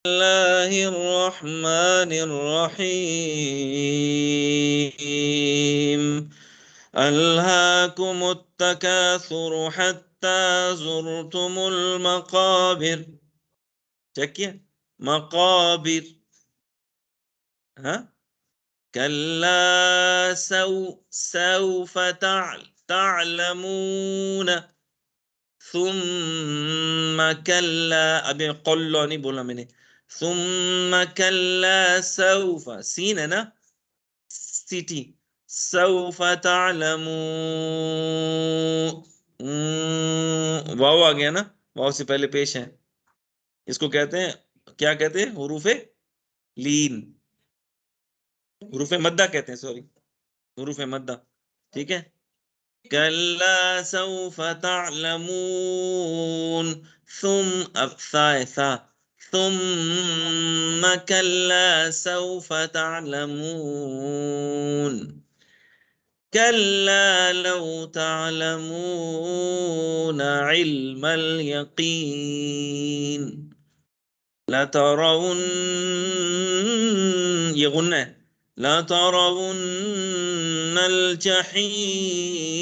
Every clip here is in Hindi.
बिस्मिल्लाहिर रहमानिर रहीम अल्हाकुमुत तकासुर हत्ता ज़ुरतुमुल मकाबिर। चेक किया? मकाबिर। हाँ, कल्ला सौफ तालमून सुम्मा कल्ला। अभी कल्ला नहीं बोला मैंने, सुम्मा कल्ला सौफा, सीन है ना, सिटी, सौफ तालमून, वाव आ गया ना, वाव से पहले पेश है। इसको कहते हैं, क्या कहते हैं, हुरूफे लीन, हुरूफे मद्दा कहते हैं, सॉरी, हुरूफे मद्दा। ठीक है, कल्ला सौफ तालमून, अब सा है, सा, सुम्मा कल्ला सौफ तालमून, कल्ला लौ तालमून इल्मल यकीन, लतरउन, ये गुन्ना है, लतरउन्नल जहीम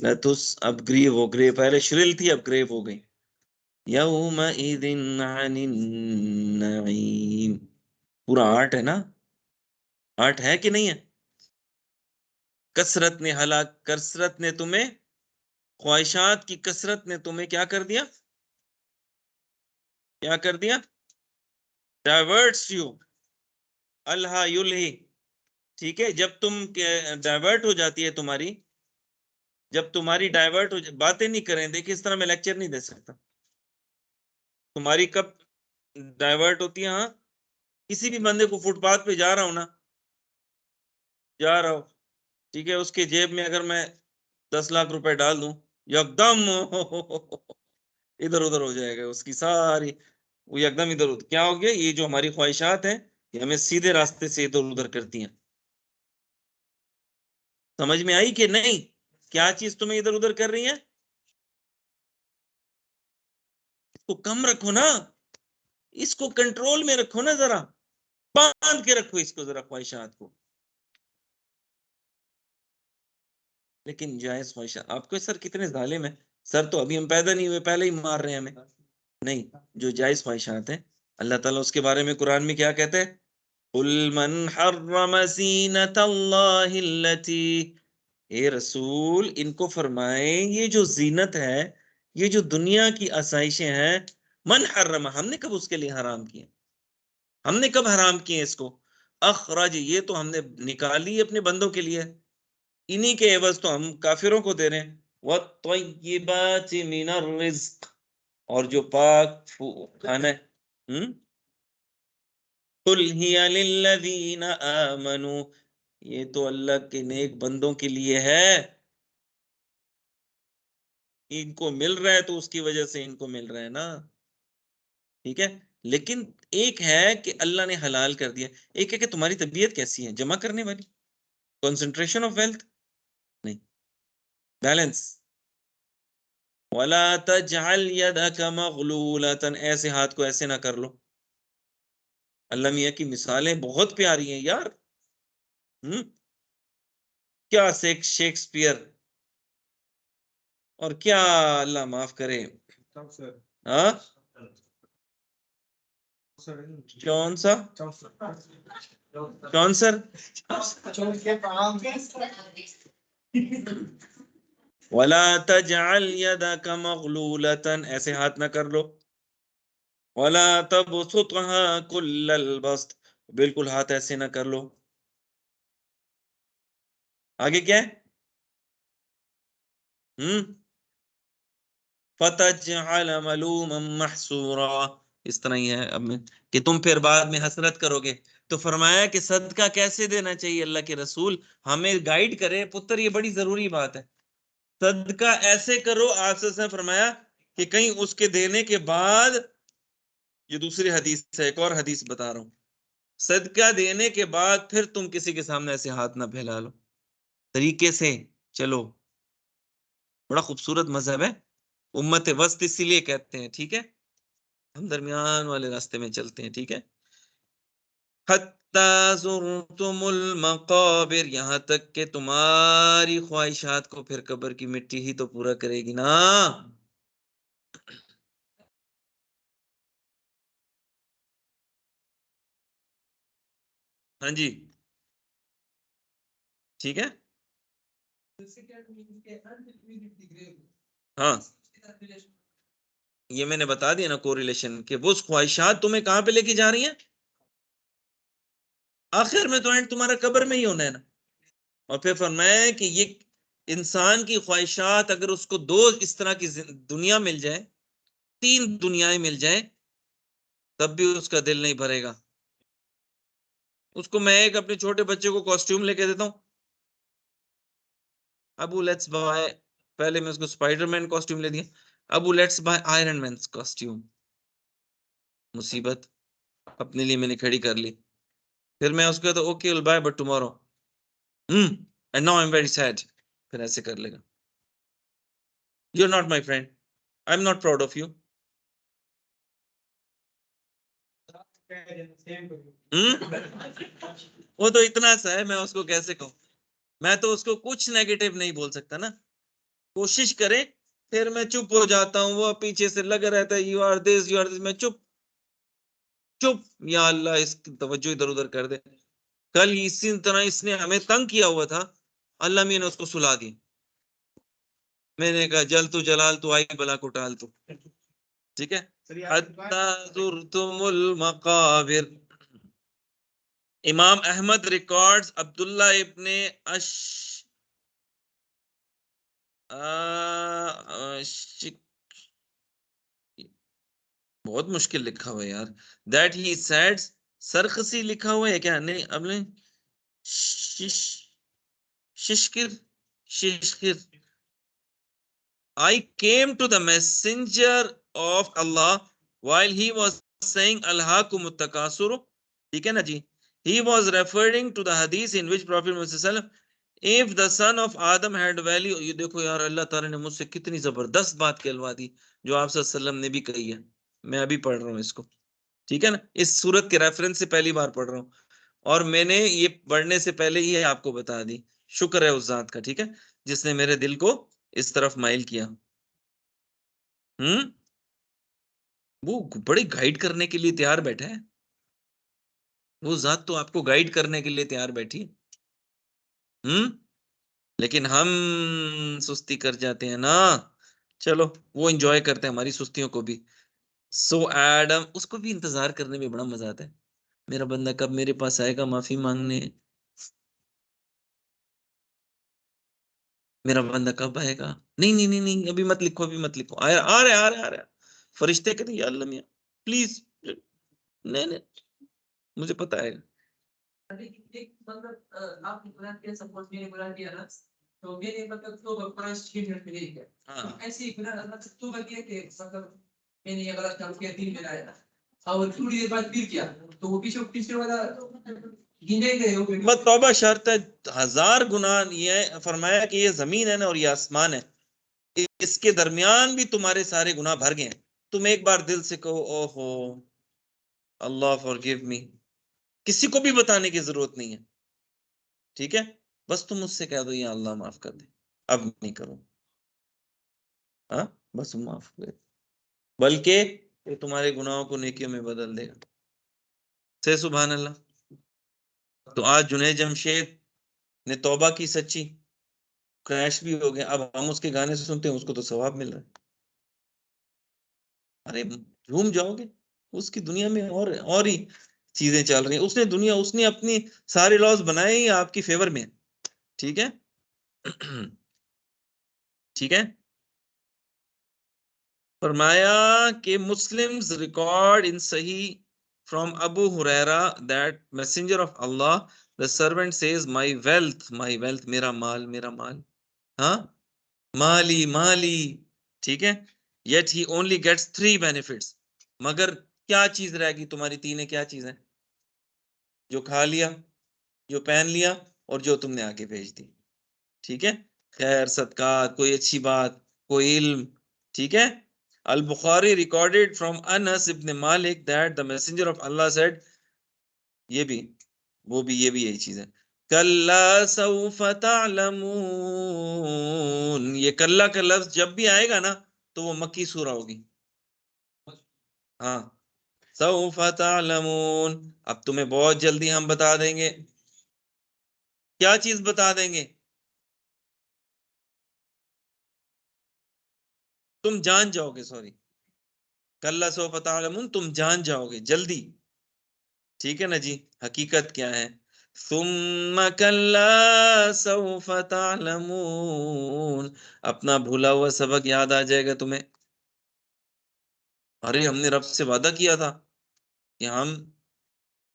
लतुस, अब ग्रीव हो, ग्रे पहले श्रिल थी, अब ग्रेव हो गई। यौमइदिन अनिन नईम। पूरा आर्ट है ना, आर्ट है कि नहीं है? कसरत ने हलाक, कसरत ने तुम्हें, ख्वाहिशात की कसरत ने तुम्हें क्या कर दिया, क्या कर दिया? डाइवर्ट्स यू, अल्हा युल्ही। ठीक है, जब तुम डाइवर्ट हो जाती है तुम्हारी, जब तुम्हारी डाइवर्ट हो, बातें नहीं करें, देखिए इस तरह मैं लेक्चर नहीं दे सकता। तुम्हारी कब डाइवर्ट होती है? हाँ, किसी भी बंदे को फुटपाथ पे जा रहा हूं ना, जा रहा हूं, ठीक है, उसके जेब में अगर मैं 10 लाख रुपए डाल दूं, एकदम इधर उधर हो जाएगा उसकी सारी, वो एकदम इधर उधर। क्या हो गया? ये जो हमारी ख्वाहिशात हैं, ये हमें सीधे रास्ते से इधर उधर करती हैं। समझ में आई कि नहीं? क्या चीज तुम्हें इधर उधर कर रही है? इसको कम रखो ना, इसको कंट्रोल में रखो ना, जरा बांध के रखो इसको जरा, ख्वाहिशात को। लेकिन जायज ख्वाहिशात, आपको सर कितने जालिम है, सर तो अभी हम पैदा नहीं हुए पहले ही मार रहे हैं हमें। नहीं, जो जायज ख्वाहिशात है, अल्लाह ताला उसके बारे में कुरान में क्या कहते हैं? कुल मन हर्रम ज़ीनतल्लाहिल्लती, ए रसूल इनको फरमाए, ये जो जीनत है, ये जो दुनिया की आसाइशें हैं, मन हर्रम, हमने कब उसके लिए हराम किए, हमने कब हराम किए इसको? अखरज, ये तो हमने निकाली अपने बंदों के लिए, इन्हीं के एवज तो हम काफिरों को दे रहे हैं। वत्तय्यिबाति मिनर रिज्क, और जो पाक खाना है। कुल हिया लिल्लज़ीना आमनू, ये तो अल्लाह के नेक बंदों के लिए है, इनको मिल रहा है तो उसकी वजह से इनको मिल रहा है ना। ठीक है, लेकिन एक है कि अल्लाह ने हलाल कर दिया, एक है कि तुम्हारी तबीयत कैसी है, जमा करने वाली, कंसंट्रेशन ऑफ वेल्थ, नहीं, बैलेंस। वला तजअल यदक मगलूलतन, ऐसे हाथ को ऐसे ना कर लो। अल्लाह मियां की मिसालें बहुत प्यारी हैं यार। हम्म, क्या शेक्सपियर, और क्या, अल्लाह माफ करे। हाँ, कौन सा कौन सर? वला तजअल यदक मगलूलतन, ऐसे हाथ ना कर लो। वला तबसुतहा कुल्लल बस्त, बिल्कुल हाथ ऐसे ना कर लो। आगे क्या है? हम्म, फतजअल मलूमन महसूरा, इस तरह ही है अब में, कि तुम फिर बाद में हसरत करोगे। तो फरमाया कि सदका कैसे देना चाहिए, अल्लाह के रसूल हमें गाइड करे पुत्र, ये बड़ी जरूरी बात है। सदका ऐसे करो, आपसे फरमाया कि कहीं उसके देने के बाद, ये दूसरी हदीस है, एक और हदीस बता रहा हूं, सदका देने के बाद फिर तुम किसी के सामने ऐसे हाथ ना फैला लो, तरीके से चलो। बड़ा खूबसूरत मजहब है, उम्मत वस्त इसीलिए कहते हैं, ठीक है। हम दरमियान वाले रास्ते में चलते हैं, ठीक है। हत्ता ज़ुरतुमुल मक़ाबिर, यहाँ तक कि तुम्हारी ख्वाहिशात को फिर कब्र की मिट्टी ही तो पूरा करेगी ना। हाँ जी, ठीक है। हाँ, ये मैंने बता दिया ना कोरिलेशन, कि वो ख्वाहिशात तुम्हें कहाँ पे लेके जा रही हैं, आखिर में तो एंड तुम्हारा कब्र में ही होना है ना। और फिर फरमाया कि ये इंसान की ख्वाहिशात अगर उसको दो इस तरह की दुनिया मिल जाए, तीन दुनियाएं मिल जाए, तब भी उसका दिल नहीं भरेगा। उसको मैं एक अपने छोटे बच्चे को कॉस्ट्यूम लेके देता हूँ, अबू लेट्स बाय, पहले मैं उसको स्पाइडरमैन कॉस्ट्यूम ले दिया, अबू let's buy Iron Man costume, मुसीबत अपने लिए मैंने खड़ी कर ली। फिर मैं उसको तो okay will buy but tomorrow, and now I am very sad, फिर ऐसे कर लेगा, you are not my friend, I am not proud of you. वो तो इतना सा है, मैं उसको कैसे कहूँ, मैं तो उसको कुछ नेगेटिव नहीं बोल सकता ना। कोशिश करे, फिर मैं चुप हो जाता हूँ, वो पीछे से लगा रहता है, यू आर दिस, मैं चुप चुप, या अल्लाह इसकी तवज्जो इधर उधर कर दे। कल इसी तरह इसने हमें तंग किया हुआ था, अल्लाह मियां ने उसको सुला दी। मैंने कहा जल तू जलाल तू, आई बला को टाल तू, ठीक है। हत्ता ज़ुरतुमुल मक़ाबिर। इमाम अहमद रिकॉर्ड्स अब्दुल्ला इब्ने अश शिक, बहुत मुश्किल लिखा हुआ है यार, दैट ही सेड, सरखसी लिखा हुआ है क्या, नहीं अब नहीं, शिश शिशकिर शिशकिर, I came to the messenger of Allah while he was saying Alhaakum takasuru, ठीक है ना जी। He was referring to the hadith in which Prophet Muhammad, if the son of Adam had value, ये देखो यार अल्लाह ताला ने मुझसे कितनी जबरदस्त बात कहलवा दी, जो आप सल्लम ने भी कही है। मैं अभी पढ़ रहा हूँ इसको, ठीक है ना, इस सूरत के रेफरेंस से पहली बार पढ़ रहा हूँ, और मैंने ये पढ़ने से पहले ही आपको बता दी। शुक्र है उस जात का, ठीक है, जिसने मेरे दिल को इस तरफ माइल किया। हम्म, वो बड़ी गाइड करने के लिए तैयार बैठा है, वो जात तो आपको गाइड करने के लिए तैयार बैठी है। हम्म, लेकिन हम सुस्ती कर जाते हैं ना। चलो, वो एंजॉय करते हैं हमारी सुस्तियों को भी। सो एडम, उसको भी इंतजार करने में बड़ा मजा आता है, मेरा बंदा कब मेरे पास आएगा माफी मांगने, मेरा बंदा कब आएगा। नहीं नहीं नहीं नहीं, अभी मत लिखो, अभी मत लिखो, आ रहे फरिश्ते कहते हैं, या अल्लाह मियां प्लीज, नहीं नहीं, मुझे पता है। अभी एक मतलब आपने गुनाह किया, सपोज मैंने गुनाह किया ना, तो मैंने मतलब तो 5-6 मिनट में नहीं किया, हाँ, तो ऐसे ही गुनाह मतलब तो किया कि मतलब मैंने ये गलत काम किया 3 मिनट आया, और थोड़ी देर बाद फिर किया, तो वो पीछे तीसरे वाला गिने गए हो बस तौबा शर्त है। 1000 गुनाह, ये फरमाया कि ये जमीन है ना और ये आसमान है, इसके दरमियान भी तुम्हारे सारे गुनाह भर गए हैं। तुम एक बार दिल से कहो ओहो अल्लाह फॉरगिव मी, किसी को भी बताने की जरूरत नहीं है, ठीक है, बस तुम मुझसे कह दो या अल्लाह माफ कर दे, अब नहीं करो, हाँ, बस माफ कर, बल्कि ये तुम्हारे गुनाहों को नेकियों में बदल देगा। से सुभान अल्लाह। तो आज जुनैद जमशेद ने तौबा की सच्ची, क्रैश भी हो गया, अब हम उसके गाने सुनते हैं, उसको तो सवाब मिल रहा है। अरे झूम जाओगे, उसकी दुनिया में और ही चीजें चल रही हैं, उसने दुनिया, उसने अपनी सारे लॉज बनाए ही आपकी फेवर में, ठीक है। ठीक है, फरमाया कि Muslims record in Sahih from Abu Hurairah that messenger of Allah, the servant says my wealth, मेरा माल, मेरा माल, हाँ, माली माली, ठीक है, yet he only gets 3 benefits, मगर क्या चीज रहेगी तुम्हारी, तीन है क्या चीज है, जो खा लिया, जो पहन लिया, और जो तुमने आगे भेज दी। ठीक है, खैर सदकात, कोई अच्छी बात, कोई इल्म। ठीक है। अल बुखारी रिकॉर्डेड फ्रॉम अनस इब्न मालिक that the messenger of Allah said, ये भी, वो भी, ये भी यही चीज है। कल्ला सौफ तालमून, ये कल्ला का लफ्ज जब भी आएगा ना तो वो मक्की सूरा होगी। हाँ, सौफ तालमून, अब तुम्हें बहुत जल्दी हम बता देंगे। क्या चीज बता देंगे? तुम जान जाओगे, सॉरी, कल्ला सौफ तालमून, तुम जान जाओगे जल्दी। ठीक है ना जी। हकीकत क्या है? सुम्मा कल्ला सौफ तालमून, अपना भूला हुआ सबक याद आ जाएगा तुम्हें। अरे हमने रब से वादा किया था कि हम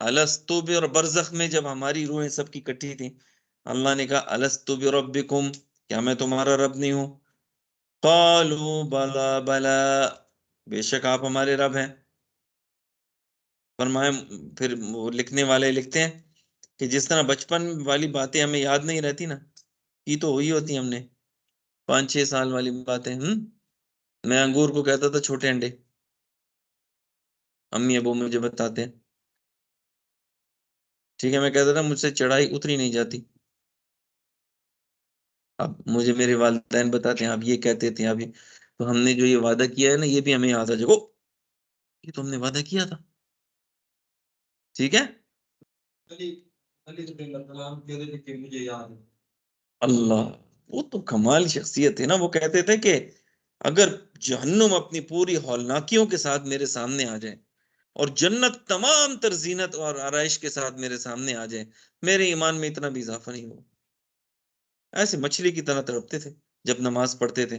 अलस्तु बि और बरज़ख में जब हमारी रूहें सबकी इकट्ठी थी, अल्लाह ने कहा अलस्तु बि रब्बिकुम, क्या मैं तुम्हारा रब नहीं हूं? कालू बला बला, बेशक आप हमारे रब हैं। फरमाए, फिर वो लिखने वाले लिखते हैं कि जिस तरह बचपन वाली बातें हमें याद नहीं रहती ना, की तो हुई होती हमने, 5-6 साल वाली बातें। मैं अंगूर को कहता था छोटे अंडे, अम्मी अबू मुझे बताते हैं। ठीक है, मैं कहता था मुझसे चढ़ाई उतरी नहीं जाती। अब मुझे मेरे वालिदैन बताते हैं आप ये कहते थे, आप ये, तो हमने जो ये वादा किया है ना, ये भी हमें याद आ जाए। ओ, ये तो हमने वादा किया था। ठीक है। अली, अली सल्लल्लाहु अलैहि वसल्लम कहते थे कि मुझे याद है। अल्लाह, वो तो कमाल शख्सियत है ना। वो कहते थे कि अगर जहन्नुम अपनी पूरी हौलनाकियों के साथ मेरे सामने आ जाए और जन्नत तमाम तर जीनत और आराइश के साथ मेरे सामने आ जाए, मेरे ईमान में इतना भी इजाफा नहीं हुआ। ऐसे मछली की तरह तड़पते थे जब नमाज पढ़ते थे।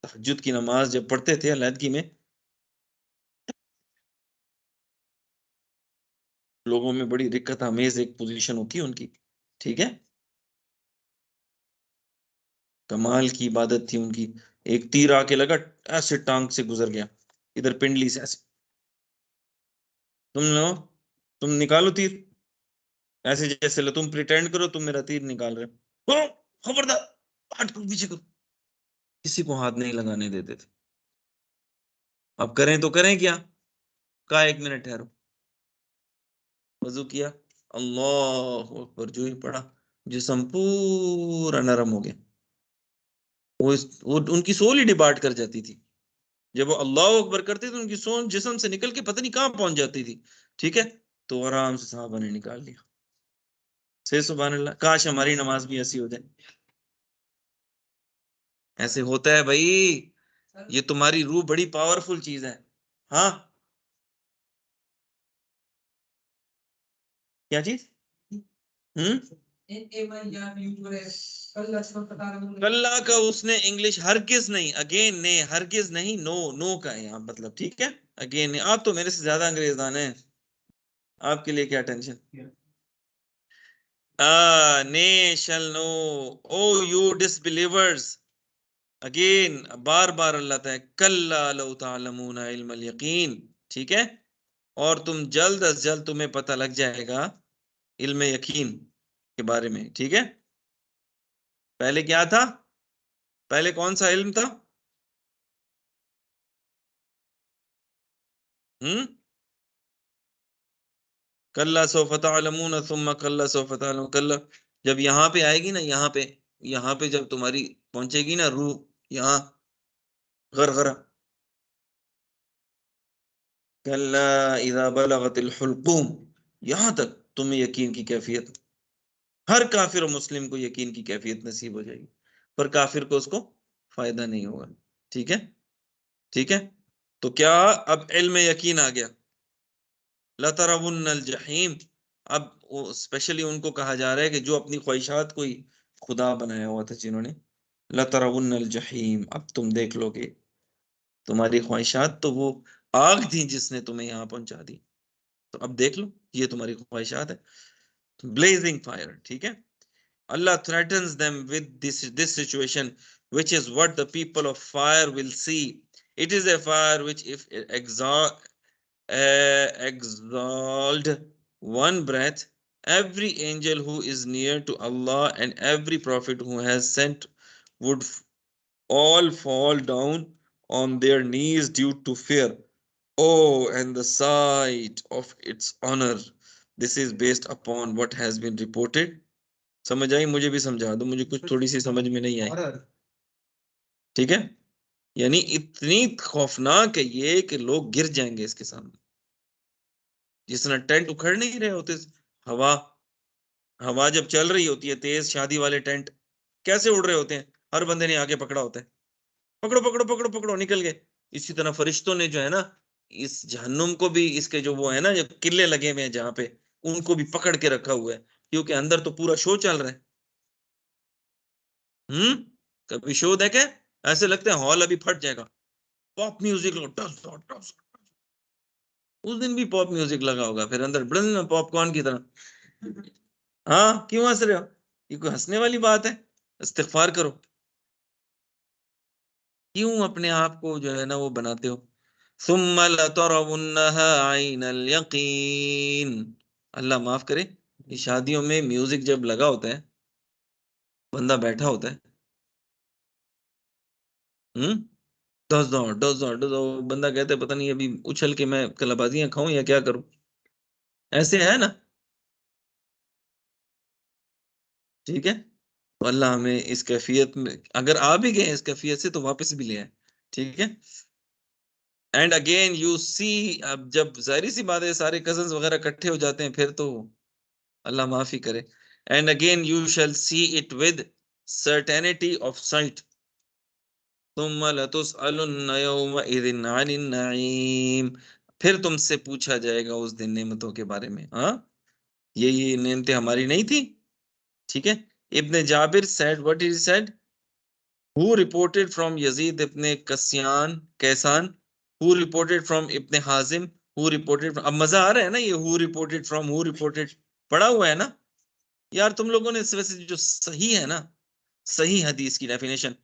तहज्जुद की नमाज जब पढ़ते थे अलहदगी में, लोगों में बड़ी दिक्कत आमेज एक पोजीशन होती है उनकी। ठीक है, कमाल की इबादत थी उनकी। एक तीर आके लगा, ऐसे टांग से गुजर गया, इधर पिंडली से ऐसे। तुम लो, तुम निकालो तीर, ऐसे जैसे लो तुम प्रिटेंड करो तुम मेरा तीर निकाल रहे हो। खबरदार, हट करो, पीछे करो। किसी को हाथ नहीं लगाने देते थे। अब करें तो करें क्या? कहा 1 मिनट ठहरो, वजू किया, अल्लाह अकबर, जो ही पड़ा, जिस्म पूरा नरम हो गया। वो उनकी सोल ही डिपार्ट कर जाती थी। जब वो अल्लाह अकबर करते थे उनकी सोल जिस्म से निकल के पता नहीं कहाँ पहुंच जाती थी। ठीक है, तो आराम से साहबा ने निकाल लिया। से सुभान अल्लाह, काश हमारी नमाज भी ऐसी हो जाए। ऐसे होता है भाई, ये तुम्हारी रूह बड़ी पावरफुल चीज है। हाँ, क्या चीज? हम्म, कल्ला का उसने इंग्लिश हरगिज नहीं, अगेन ने, हरगिज नहीं, नो, नो का है यहाँ मतलब। ठीक है, अगेन ने। आप तो मेरे से ज्यादा अंग्रेजान हैं, आपके लिए क्या टेंशन। ने shall no, O you disbelievers, again बार बार अल्लाह तआला, कल्ला लौ तालमूना इल्मल यकीन। ठीक है, और तुम जल्द अज जल्द तुम्हें पता लग जाएगा इल्म यकीन के बारे में। ठीक है, पहले क्या था? पहले कौन सा इल्म था? हम्म, कल्ला सौफ तअलमून सुम्मा कल्ला सौफ तअलमून, कल्ला जब यहाँ पे आएगी ना, यहाँ पे, यहाँ पे जब तुम्हारी पहुंचेगी ना रूह, यहाँ गरगरा, कल्ला इज़ा बलगतिल हुल्कूम, यहाँ तक तुम्हें यकीन की कैफियत, हर काफिर और मुस्लिम को यकीन की कैफियत नसीब हो जाएगी, पर काफिर को उसको फायदा नहीं होगा। ठीक है, ठीक है। तो क्या अब इल्म यकीन आ गया? लतरवुन्नल जहीम, अब स्पेशली उनको कहा जा रहा है कि जो अपनी ख्वाहिशात को ही खुदा बनाया हुआ था जिन्होंने, लतरवुन्नल जहीम, अब तुम देख लोगे। तुम्हारी ख्वाहिशात तो वो आग थी जिसने तुम्हें यहाँ पहुंचा दी, तो अब देख लो, ये तुम्हारी ख्वाहिशात है, ब्लेजिंग फायर। ठीक है, Allah threatens them with this situation, which is what the people of fire will see. It is a fire which, if exalted, one breath, every angel who is near to Allah and every prophet who has sent would all fall down on their knees due to fear. Oh, and the sight of its honor. This is based upon what has been reported. समझ आई? मुझे भी समझा दो, मुझे कुछ थोड़ी सी समझ में नहीं आई। ठीक है, यानी इतनी खौफनाक है ये कि लोग गिर जाएंगे इसके सामने। जिस तरह टेंट उखड़ नहीं रहे होते, हवा हवा जब चल रही होती है तेज, शादी वाले टेंट कैसे उड़ रहे होते हैं, हर बंदे ने आगे पकड़ा होता है, पकड़ो पकड़ो पकड़ो पकड़ो, निकल गए। इसी तरह फरिश्तों ने जो है ना, इस जहन्नुम को भी, इसके जो वो है ना, जो किले लगे हुए हैं जहां पे, उनको भी पकड़ के रखा हुआ है, क्योंकि अंदर तो पूरा शो चल रहा है। हम्म, कभी शो देखे? ऐसे लगता है हॉल अभी फट जाएगा। पॉप म्यूजिक लो, टस टस टस। उस दिन भी पॉप म्यूजिक लगा होगा, फिर अंदर ब्लन पॉपकॉर्न की तरह। हाँ, क्यों हंस रहे हो? ये कोई हंसने वाली बात है? इस्तिगफार करो। क्यों अपने आप को जो है ना वो बनाते हो? सुम्मा लतरवुन्नहा आइनल यकीन। अल्लाह माफ करे, ये शादियों में म्यूजिक जब लगा होता है, बंदा बैठा होता है, हम्म, डस दो, बंदा कहते हैं पता नहीं अभी उछल के मैं कलाबाजियां खाऊं या क्या करूं। ऐसे है ना? ठीक है, तो अल्लाह हमें इस कैफियत में, अगर आ भी गए इस कैफियत से, तो वापस भी ले आए। ठीक है। एंड अगेन यू सी, अब जब जाहिर सी बात है सारे कजन्स वगैरह इकट्ठे हो जाते हैं, फिर तो अल्लाह माफी करे। And again you shall see it with certainty of site, तुम लतुसअलुन्न यौमइज़िन अनिन नईम। फिर तुमसे पूछा जाएगा उस दिन नेमतों के बारे में। हाँ, ये नेमतें हमारी नहीं थी? ठीक है। इब्ने Jabir said, what he said, who reported from Yazid ibn Kaysan, who reported from Ibn Hazim, who reported from, अब मजा आ रहा है ना ये who reported from, who reported, पढ़ा हुआ है ना यार तुम लोगों ने? इस वजह से जो सही है ना, सही हदीस की डेफिनेशन,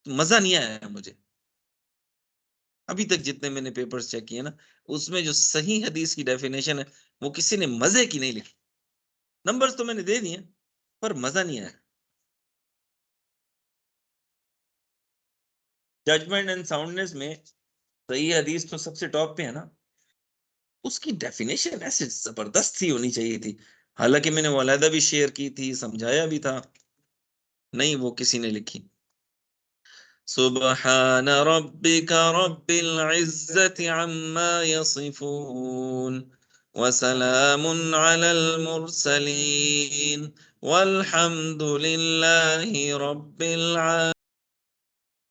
मजा नहीं आया मुझे। अभी तक जितने मैंने पेपर्स चेक किए ना, उसमें जो सही हदीस की डेफिनेशन है, वो किसी ने मजे की नहीं लिखी। नंबर्स तो मैंने दे दिए, पर मजा नहीं आया। जजमेंट एंड साउंडनेस में सही हदीस तो सबसे टॉप पे है ना, उसकी डेफिनेशन ऐसे जबरदस्त सी होनी चाहिए थी। हालांकि मैंने वो अलहदा भी शेयर की थी, समझाया भी था, नहीं वो किसी ने लिखी। सुबहान रब्बिका रब्बिल इज्जति अम्मा यसिफून वसलामुन अलल मुरसलीन वल्हम्दुलिल्लाहि रब्बिल